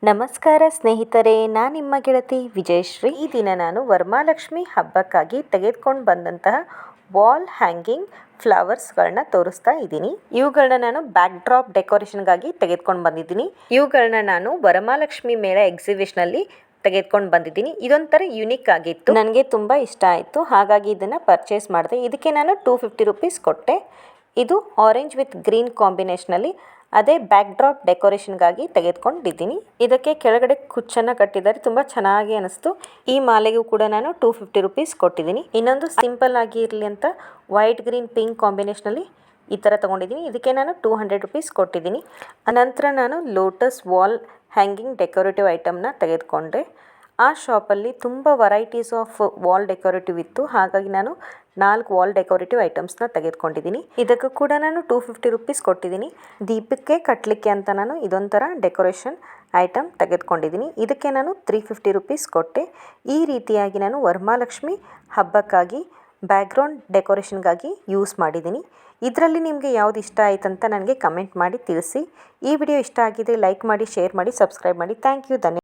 ನಮಸ್ಕಾರ ಸ್ನೇಹಿತರೆ, ನಾನು ನಿಮ್ಮ ಗೆಳತಿ ವಿಜಯಶ್ರೀ. ಈ ದಿನ ನಾನು ವರಮಹಾಲಕ್ಷ್ಮಿ ಹಬ್ಬಕ್ಕಾಗಿ ತೆಗೆದುಕೊಂಡು ಬಂದಂತಹ ವಾಲ್ ಹ್ಯಾಂಗಿಂಗ್ ಫ್ಲವರ್ಸ್ಗಳನ್ನ ತೋರಿಸ್ತಾ ಇದ್ದೀನಿ. ಇವುಗಳನ್ನ ನಾನು ಬ್ಯಾಕ್ ಡ್ರಾಪ್ ಡೆಕೋರೇಷನ್ಗಾಗಿ ತೆಗೆದುಕೊಂಡು ಬಂದಿದ್ದೀನಿ. ಇವುಗಳನ್ನ ನಾನು ವರಮಹಾಲಕ್ಷ್ಮಿ ಮೇಳ ಎಕ್ಸಿಬಿಷನಲ್ಲಿ ತೆಗೆದುಕೊಂಡು ಬಂದಿದ್ದೀನಿ. ಇದೊಂಥರ ಯುನಿಕ್ ಆಗಿತ್ತು, ನನಗೆ ತುಂಬ ಇಷ್ಟ ಆಯಿತು. ಹಾಗಾಗಿ ಇದನ್ನು ಪರ್ಚೇಸ್ ಮಾಡಿದೆ. ಇದಕ್ಕೆ ನಾನು 250 ರೂಪೀಸ್ ಕೊಟ್ಟೆ. ಇದು ಆರೆಂಜ್ ವಿತ್ ಗ್ರೀನ್ ಕಾಂಬಿನೇಷನಲ್ಲಿ ಅದೇ ಬ್ಯಾಕ್ ಡ್ರಾಪ್ ಡೆಕೋರೇಷನ್ಗಾಗಿ ತೆಗೆದುಕೊಂಡಿದ್ದೀನಿ. ಇದಕ್ಕೆ ಕೆಳಗಡೆ ಕುಚ್ಚನ್ನು ಕಟ್ಟಿದ್ದಾರೆ, ತುಂಬ ಚೆನ್ನಾಗಿ ಅನಿಸ್ತು. ಈ ಮಾಲೆಗೂ ಕೂಡ ನಾನು 250 ರೂಪೀಸ್ ಕೊಟ್ಟಿದ್ದೀನಿ. ಇನ್ನೊಂದು ಸಿಂಪಲ್ ಆಗಿ ಇರಲಿ ಅಂತ ವೈಟ್ ಗ್ರೀನ್ ಪಿಂಕ್ ಕಾಂಬಿನೇಷನಲ್ಲಿ ಈ ಥರ ತೊಗೊಂಡಿದ್ದೀನಿ. ಇದಕ್ಕೆ ನಾನು 200 ರೂಪೀಸ್ ಕೊಟ್ಟಿದ್ದೀನಿ. ಅನಂತರ ನಾನು ಲೋಟಸ್ ವಾಲ್ ಹ್ಯಾಂಗಿಂಗ್ ಡೆಕೋರೇಟಿವ್ ಐಟಮ್ನ ತೆಗೆದುಕೊಂಡೆ. ಆ ಶಾಪಲ್ಲಿ ತುಂಬ ವೆರೈಟೀಸ್ ಆಫ್ ವಾಲ್ ಡೆಕೋರೇಟಿವ್ ಇತ್ತು. ಹಾಗಾಗಿ ನಾನು 4 ವಾಲ್ ಡೆಕೋರೇಟಿವ್ ಐಟಮ್ಸ್ನ ತೆಗೆದುಕೊಂಡಿದ್ದೀನಿ. ಇದಕ್ಕೂ ಕೂಡ ನಾನು 250 ರೂಪೀಸ್ ಕೊಟ್ಟಿದ್ದೀನಿ. ದೀಪಕ್ಕೆ ಕಟ್ಟಲಿಕ್ಕೆ ಅಂತ ನಾನು ಇದೊಂಥರ ಡೆಕೋರೇಷನ್ ಐಟಮ್ ತೆಗೆದುಕೊಂಡಿದ್ದೀನಿ. ಇದಕ್ಕೆ ನಾನು 350 ರೂಪೀಸ್ ಕೊಟ್ಟೆ. ಈ ರೀತಿಯಾಗಿ ನಾನು ವರಮಹಾಲಕ್ಷ್ಮಿ ಹಬ್ಬಕ್ಕಾಗಿ ಬ್ಯಾಕ್ಗ್ರೌಂಡ್ ಡೆಕೋರೇಷನ್ಗಾಗಿ ಯೂಸ್ ಮಾಡಿದ್ದೀನಿ. ಇದರಲ್ಲಿ ನಿಮಗೆ ಯಾವುದು ಇಷ್ಟ ಆಯ್ತಂತ ನನಗೆ ಕಮೆಂಟ್ ಮಾಡಿ ತಿಳಿಸಿ. ಈ ವಿಡಿಯೋ ಇಷ್ಟ ಆಗಿದ್ರೆ ಲೈಕ್ ಮಾಡಿ, ಶೇರ್ ಮಾಡಿ, ಸಬ್ಸ್ಕ್ರೈಬ್ ಮಾಡಿ. Thank you.